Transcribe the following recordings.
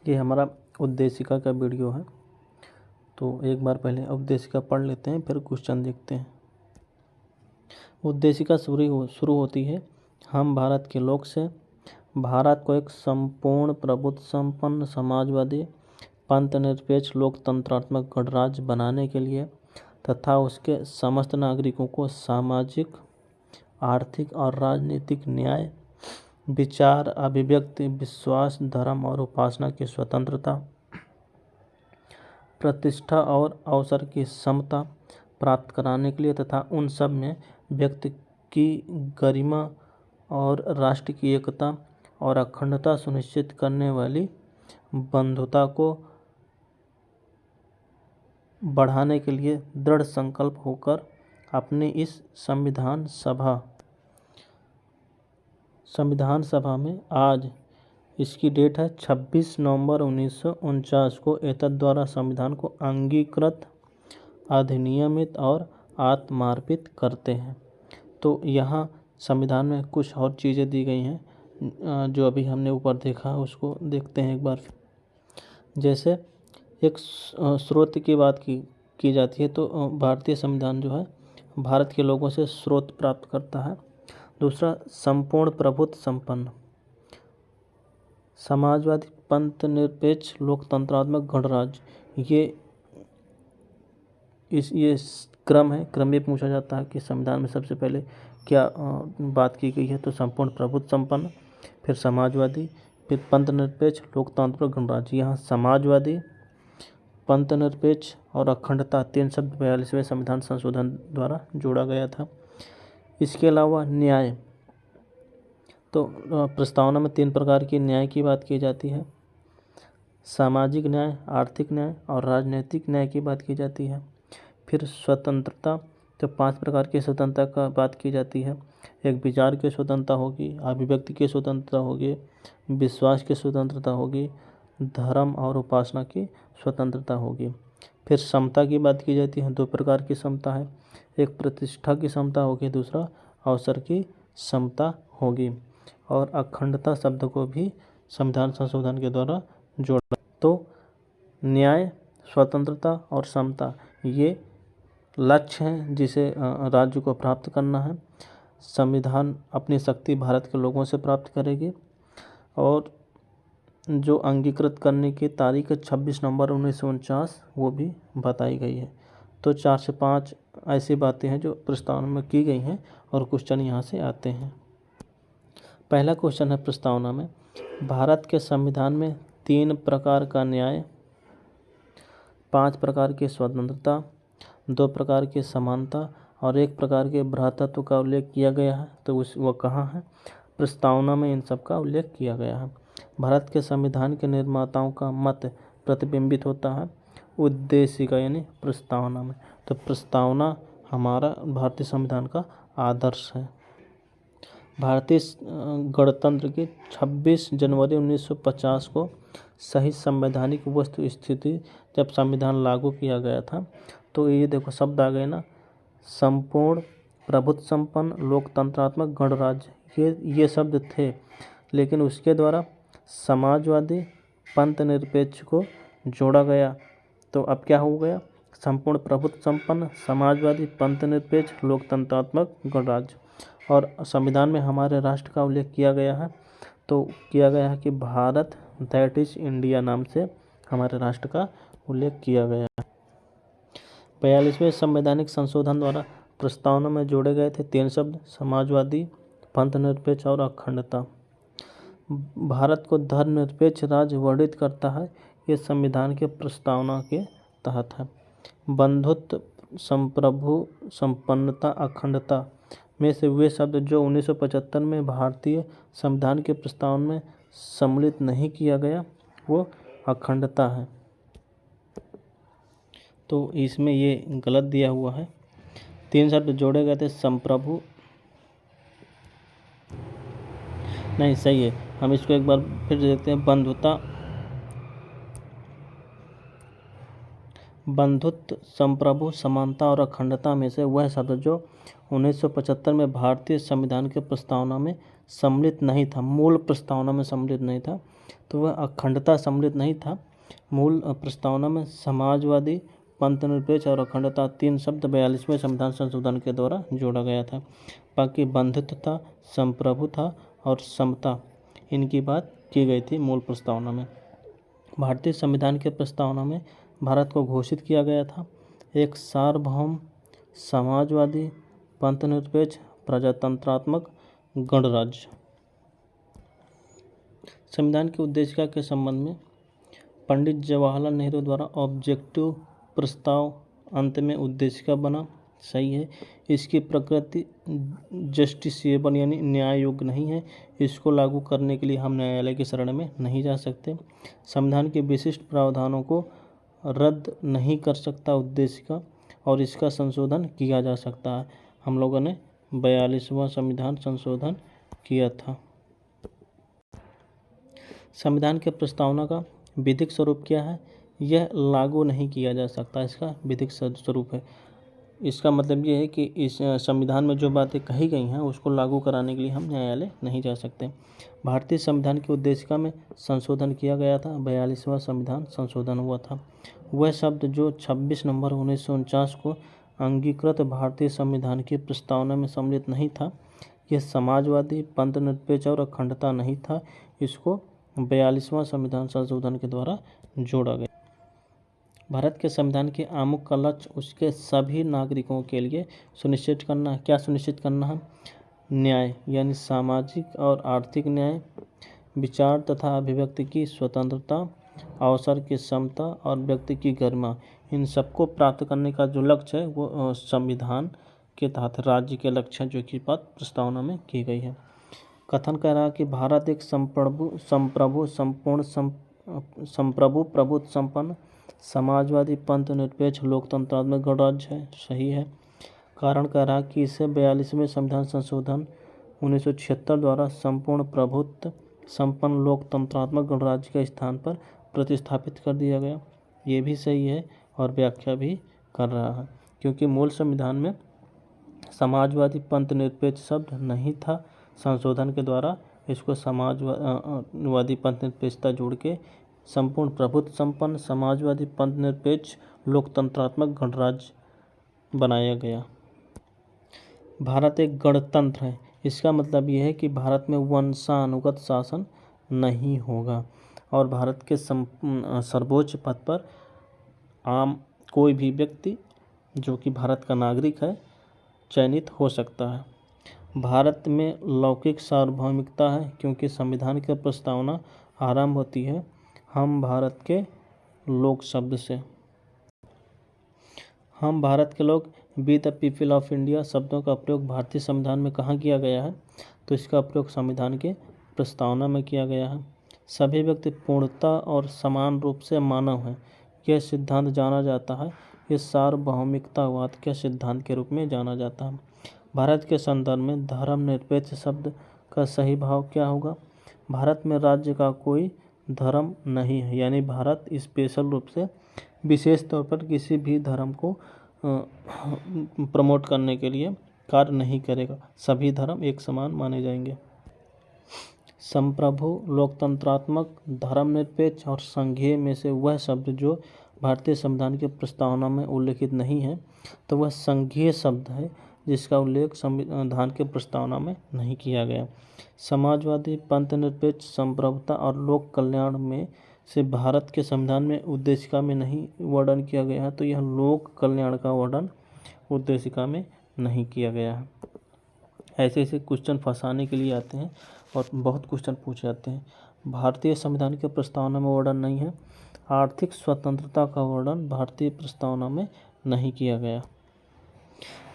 ये हमारा उद्देशिका का वीडियो है, तो एक बार पहले उद्देशिका पढ़ लेते हैं, फिर क्वेश्चन देखते हैं। उद्देशिका शुरू होती है, हम भारत के लोग से भारत को एक संपूर्ण प्रभुत्व संपन्न समाजवादी पंथनिरपेक्ष लोकतंत्रात्मक गणराज्य बनाने के लिए तथा उसके समस्त नागरिकों को सामाजिक, आर्थिक और राजनीतिक न्याय, विचार, अभिव्यक्ति, विश्वास, धर्म और उपासना की स्वतंत्रता, प्रतिष्ठा और अवसर की समता प्राप्त कराने के लिए तथा उन सब में व्यक्ति की गरिमा और राष्ट्र की एकता और अखंडता सुनिश्चित करने वाली बंधुता को बढ़ाने के लिए दृढ़ संकल्प होकर अपनी इस संविधान सभा में आज, इसकी डेट है 26 नवंबर 1949 को एतद द्वारा संविधान को अंगीकृत, अधिनियमित और आत्मार्पित करते हैं। तो यहाँ संविधान में कुछ और चीज़ें दी गई हैं जो अभी हमने ऊपर देखा, उसको देखते हैं एक बार। जैसे एक स्रोत की बात की जाती है, तो भारतीय संविधान जो है भारत के लोगों से स्रोत प्राप्त करता है। दूसरा, संपूर्ण प्रभुत्व संपन्न समाजवादी पंथनिरपेक्ष लोकतंत्रात्मक गणराज्य, ये क्रम है। क्रम ये पूछा जाता है कि संविधान में सबसे पहले क्या बात की गई है, तो संपूर्ण प्रभुत्व संपन्न, फिर समाजवादी, फिर पंथनिरपेक्ष लोकतांत्रिक गणराज्य। यहाँ समाजवादी, पंथनिरपेक्ष और अखंडता 3 शब्द 42वें संविधान संशोधन द्वारा जोड़ा गया था। इसके अलावा न्याय, तो प्रस्तावना में 3 प्रकार की न्याय की बात की जाती है। सामाजिक न्याय, आर्थिक न्याय और राजनीतिक न्याय की बात की जाती है। फिर स्वतंत्रता, तो 5 प्रकार की स्वतंत्रता का बात की जाती है। एक विचार की स्वतंत्रता होगी, अभिव्यक्ति की स्वतंत्रता होगी, विश्वास की स्वतंत्रता होगी, धर्म और उपासना की स्वतंत्रता होगी। फिर समता की बात की जाती है। 2 प्रकार की समता है, एक प्रतिष्ठा की समता होगी, दूसरा अवसर की समता होगी। और अखंडता शब्द को भी संविधान संशोधन के द्वारा जोड़ा। तो न्याय, स्वतंत्रता और समता ये लक्ष्य हैं जिसे राज्य को प्राप्त करना है। संविधान अपनी शक्ति भारत के लोगों से प्राप्त करेगी और जो अंगीकृत करने की तारीख है 26 नवंबर 1949 वो भी बताई गई है। तो 4 से 5 ऐसी बातें हैं जो प्रस्तावना में की गई हैं और क्वेश्चन यहाँ से आते हैं। पहला क्वेश्चन है प्रस्तावना में, भारत के संविधान में 3 प्रकार का न्याय, 5 प्रकार की स्वतंत्रता, 2 प्रकार की समानता और 1 प्रकार के भ्रातृत्व का उल्लेख किया गया है। तो वो कहाँ है? प्रस्तावना में इन सब का उल्लेख किया गया है। भारत के संविधान के निर्माताओं का मत प्रतिबिंबित होता है उद्देशिका यानी प्रस्तावना में। तो प्रस्तावना हमारा भारतीय संविधान का आदर्श है। भारतीय गणतंत्र की 26 जनवरी 1950 को सही संवैधानिक वस्तु स्थिति जब संविधान लागू किया गया था, तो ये देखो शब्द आ गए ना, संपूर्ण प्रभुत्व संपन्न लोकतंत्रात्मक गणराज्य, ये शब्द थे, लेकिन उसके द्वारा समाजवादी पंथनिरपेक्ष को जोड़ा गया। तो अब क्या हो गया? संपूर्ण प्रभुत्व संपन्न समाजवादी पंथनिरपेक्ष लोकतंत्रात्मक गणराज्य। और संविधान में हमारे राष्ट्र का उल्लेख किया गया है, तो किया गया है कि भारत, दैट इज इंडिया नाम से हमारे राष्ट्र का उल्लेख किया गया है। 42वें संवैधानिक संशोधन द्वारा प्रस्तावना में जोड़े गए थे 3 शब्द, समाजवादी, पंथनिरपेक्ष और अखंडता। भारत को धर्मनिरपेक्ष राज्य वर्णित करता है, ये संविधान के प्रस्तावना के तहत है। बंधुत्व, संप्रभु, संपन्नता, अखंडता में से वे शब्द जो 1975 में भारतीय संविधान के प्रस्तावना में सम्मिलित नहीं किया गया वो अखंडता है। तो इसमें ये गलत दिया हुआ है। 3 शब्द जोड़े गए थे, संप्रभु, नहीं सही है, हम इसको एक बार फिर देखते हैं। बंधुत्व, संप्रभु, समानता और अखंडता में से वह शब्द जो 1975 में भारतीय संविधान के प्रस्तावना में सम्मिलित नहीं था, मूल प्रस्तावना में सम्मिलित नहीं था, तो वह अखंडता सम्मिलित नहीं था। मूल प्रस्तावना में समाजवादी, पंथनिरपेक्ष और अखंडता 3 शब्द 42वें संविधान संशोधन के द्वारा जोड़ा गया था। बाकी बंधुत्व था, संप्रभु था और समता, इनकी बात की गई थी मूल प्रस्तावना में। भारतीय संविधान के प्रस्तावना में भारत को घोषित किया गया था एक सार्वभौम, समाजवादी, पंथनिरपेक्ष, प्रजातंत्रात्मक गणराज्य। संविधान की उद्देशिका के संबंध में पंडित जवाहरलाल नेहरू द्वारा ऑब्जेक्टिव प्रस्ताव अंत में उद्देशिका बना, सही है। इसकी प्रकृति जस्टिसिएबल यानी न्याय योग्य नहीं है। इसको लागू करने के लिए हम न्यायालय की शरण में नहीं जा सकते। संविधान के विशिष्ट प्रावधानों को रद्द नहीं कर सकता उद्देशिका, और इसका संशोधन किया जा सकता है। हम लोगों ने 42वां संविधान संशोधन किया था। संविधान के प्रस्तावना का विधिक स्वरूप क्या है? यह लागू नहीं किया जा सकता, इसका विधिक स्वरूप है। इसका मतलब ये है कि इस संविधान में जो बातें कही गई हैं उसको लागू कराने के लिए हम न्यायालय नहीं जा सकते। भारतीय संविधान की उद्देशिका में संशोधन किया गया था, 42वां संविधान संशोधन हुआ था। वह शब्द जो 26 नवंबर 1949 को अंगीकृत भारतीय संविधान की प्रस्तावना में सम्मिलित नहीं था, यह समाजवादी, पंथनिरपेक्ष और अखंडता नहीं था। इसको 42वां संविधान संशोधन के द्वारा जोड़ा गया। भारत के संविधान के आमुख का लक्ष्य उसके सभी नागरिकों के लिए सुनिश्चित करना है। क्या सुनिश्चित करना है? न्याय, यानी सामाजिक और आर्थिक न्याय, विचार तथा अभिव्यक्ति की स्वतंत्रता, अवसर की समता और व्यक्ति की गरिमा, इन सबको प्राप्त करने का जो लक्ष्य है वो संविधान के तहत राज्य के लक्ष्य जो कि बात प्रस्तावना में की गई है। कथन कह रहा है कि भारत एक संप्रभु, प्रभुत्व संपन्न, समाजवादी, पंथनिरपेक्ष, लोकतंत्रात्मक गणराज्य है, सही है। कारण कह रहा है कि इसे 42वें संविधान संशोधन 1976 द्वारा संपूर्ण प्रभुत्व संपन्न लोकतंत्रात्मक गणराज्य के स्थान पर प्रतिस्थापित कर दिया गया। ये भी सही है और व्याख्या भी कर रहा है, क्योंकि मूल संविधान में समाजवादी, पंथनिरपेक्ष शब्द नहीं था। संशोधन के द्वारा इसको समाजवादी, पंथनिरपेक्षता जोड़ के संपूर्ण प्रभुत्व संपन्न, समाजवादी, पंथनिरपेक्ष, लोकतंत्रात्मक गणराज्य बनाया गया। भारत एक गणतंत्र है। इसका मतलब यह है कि भारत में वंशानुगत शासन नहीं होगा और भारत के सर्वोच्च पद पर आम कोई भी व्यक्ति जो कि भारत का नागरिक है चयनित हो सकता है। भारत में लौकिक सार्वभौमिकता है, क्योंकि संविधान की प्रस्तावना आरंभ होती है हम भारत के लोग शब्द से। हम भारत के लोग, we the people of India शब्दों का प्रयोग भारतीय संविधान में कहाँ किया गया है? तो इसका प्रयोग संविधान के प्रस्तावना में किया गया है। सभी व्यक्ति पूर्णता और समान रूप से मानव हैं, यह सिद्धांत जाना जाता है। यह सार्वभौमिकतावाद के सिद्धांत के रूप में जाना जाता है। भारत के संदर्भ में धर्मनिरपेक्ष शब्द का सही भाव क्या होगा? भारत में राज्य का कोई धर्म नहीं है, यानी भारत स्पेशल रूप से विशेष तौर पर किसी भी धर्म को प्रमोट करने के लिए कार्य नहीं करेगा। सभी धर्म एक समान माने जाएंगे। संप्रभु, लोकतंत्रात्मक, धर्मनिरपेक्ष और संघीय में से वह शब्द जो भारतीय संविधान की प्रस्तावना में उल्लेखित नहीं है, तो वह संघीय शब्द है जिसका उल्लेख संविधान के प्रस्तावना में नहीं किया गया। समाजवादी, पंथनिरपेक्ष, संप्रभुता और लोक कल्याण में से भारत के संविधान में उद्देशिका में नहीं वर्णन किया गया है, तो यह लोक कल्याण का वर्णन उद्देशिका में नहीं किया गया है। ऐसे ऐसे क्वेश्चन फंसाने के लिए आते हैं और बहुत क्वेश्चन पूछे जाते हैं। भारतीय संविधान के प्रस्तावना में वर्णन नहीं है। आर्थिक स्वतंत्रता का वर्णन भारतीय प्रस्तावना में नहीं किया गया।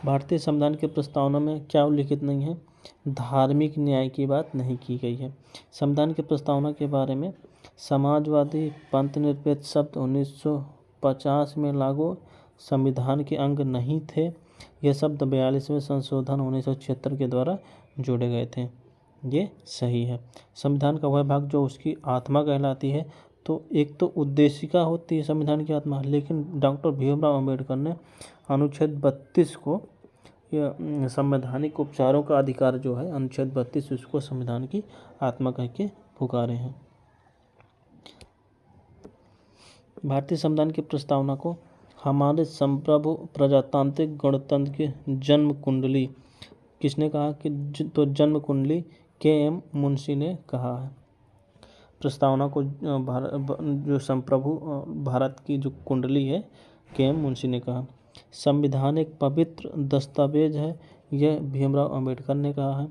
भारतीय संविधान के प्रस्तावना में क्या उल्लिखित नहीं है? धार्मिक न्याय की बात नहीं की गई है। संविधान की प्रस्तावना के बारे में समाजवादी, पंथनिरपेक्ष शब्द 1950 में लागू संविधान के अंग नहीं थे। ये शब्द 42वें संशोधन 1976 के द्वारा जोड़े गए थे। ये सही है। संविधान का वह भाग जो उसकी आत्मा कहलाती है, तो एक तो उद्देशिका होती है संविधान की आत्मा, लेकिन डॉक्टर भीमराव अम्बेडकर ने अनुच्छेद 32 को संवैधानिक उपचारों का अधिकार जो है अनुच्छेद 32 उसको संविधान की आत्मा कह के पुकारे हैं। भारतीय संविधान की प्रस्तावना को हमारे संप्रभु प्रजातांत्रिक गणतंत्र की जन्म कुंडली किसने कहा कि तो जन्म कुंडली के.एम. मुंशी ने कहा है। प्रस्तावना को जो संप्रभु भारत की जो कुंडली है के.एम. मुंशी ने कहा। संविधान एक पवित्र दस्तावेज है, यह भीमराव अंबेडकर ने कहा है।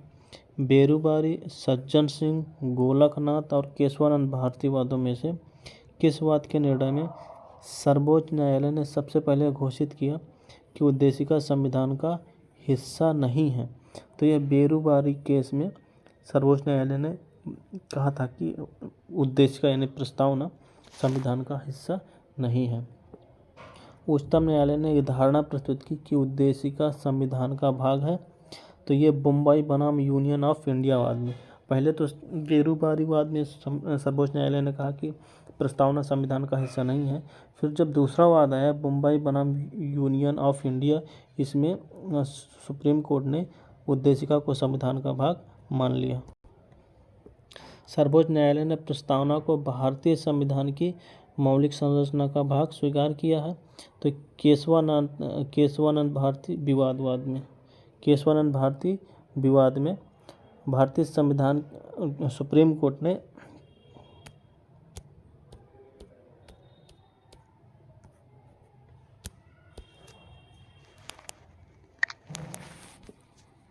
बेरूबारी, सज्जन सिंह, गोलकनाथ और केशवानंद भारती वादों में से किस वाद के निर्णय में सर्वोच्च न्यायालय ने सबसे पहले घोषित किया कि उद्देशिका संविधान का हिस्सा नहीं है? तो यह बेरूबारी केस में सर्वोच्च न्यायालय ने कहा था कि उद्देशिका यानी प्रस्तावना संविधान का हिस्सा नहीं है। उच्चतम न्यायालय ने यह धारणा प्रस्तुत की कि उद्देशिका संविधान का भाग है, तो ये बम्बई बनाम यूनियन ऑफ इंडिया वाद में। पहले तो बेरूबारी वाद में सर्वोच्च न्यायालय ने कहा कि प्रस्तावना संविधान का हिस्सा नहीं है। फिर जब दूसरा वाद आया बम्बई बनाम यूनियन ऑफ इंडिया, इसमें सुप्रीम कोर्ट ने उद्देशिका को संविधान का भाग मान लिया। सर्वोच्च न्यायालय ने प्रस्तावना को भारतीय संविधान की मौलिक संरचना का भाग स्वीकार किया है। तो केशवानंद भारती विवाद में भारतीय संविधान सुप्रीम कोर्ट ने